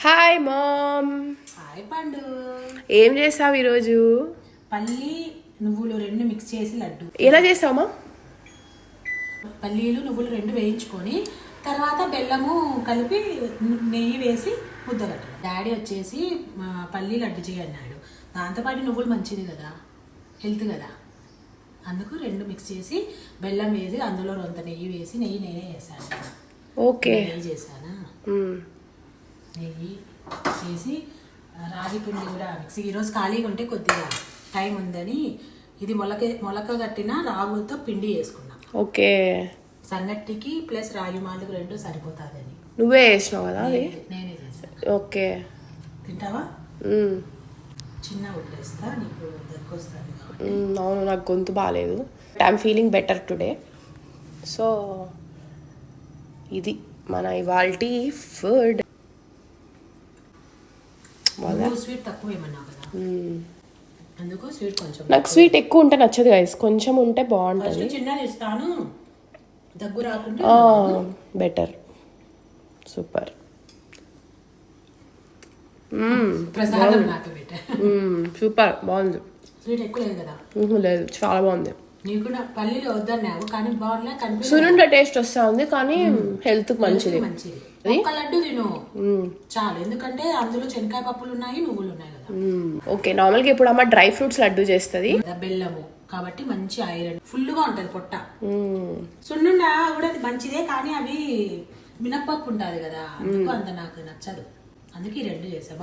Hi ma'am. Hi పండు. ఏం చేసావు ఈరోజు? పల్లి నువ్వులు రెండు మిక్స్ చేసి లడ్డు. ఎలా చేసావమ్మా? పల్లీలు నువ్వులు రెండు వేయించుకొని తర్వాత బెల్లము కలిపి నెయ్యి వేసి ముద్దగట్టడం. డాడీ వచ్చేసి పల్లి లడ్డు చేయన్నాడు. దాంతోపాటు నువ్వులు మంచిది కదా, హెల్త్ కదా, అందుకు రెండు మిక్స్ చేసి బెల్లం వేసి అందులో రొంత నెయ్యి వేసి నేనే వేసాను. ఓకే, నెయ్యి చేశానా, నెయ్యి చేసి రాగి పిండి కూడా మిక్సీ. ఈరోజు ఖాళీగా ఉంటే కొద్దిగా టైం ఉందని ఇది మొలక కట్టిన రాగులతో పిండి వేసుకున్నా. ఓకే, సంగటికి ప్లస్ రాగి మాల్ట్కి రెండు సరిపోతుందని. నువ్వే వేసినావు కదా అది? నేనే చేశాను. ఓకే, తింటావా? చిన్న ఉడ్డేస్తా, నీకు దగ్గు వస్తుంది. అవును, నాకు గొంతు బాగాలేదు. I'm feeling better today. So ఇది మన ఇవాల్టి ఫుడ్. స్వీట్ తక్కువ ఏమన్నావు కదా, అందుకు స్వీట్ కొంచెం. నాకు స్వీట్ ఎక్కువ ఉంటే నచ్చదు గైస్, కొంచెం ఉంటే బాగుంటుంది. చిన్నది ఇస్తాను, దగ్గు రాకుండా బెటర్. సూపర్. ప్రసాదం నాకు పెట్ట. సూపర్, బాగుంది. స్వీట్ ఎక్కువ లేదు కదా? లేదు, చాలా బాగుంది. నీకు కూడా పల్లీలు వద్దన్నావు కానీ బాగుండే కనిపి. సున్నుండ టేస్ట్ వస్తా ఉంది కానీ హెల్త్ మంచిది. మంచిది. ఒక్క లడ్డు తిను చాలు, ఎందుకంటే అందులో శనక్కాయ పప్పులు ఉన్నాయి, నువ్వులు ఉన్నాయి కదా. ఓకే, నార్మల్గా ఇప్పుడు అమ్మ డ్రై ఫ్రూట్స్ లడ్డు చేస్తుంది. బెల్లము కాబట్టి మంచి ఐరన్ ఫుల్ గా ఉంటది పొట్ట. సున్నుండ కూడా మంచిదే కానీ అవి మినప్పప్పు ఉంటది కదా, అందుకు అంత నాకు నచ్చదు. అందుకే ఈ రెండు చేసా.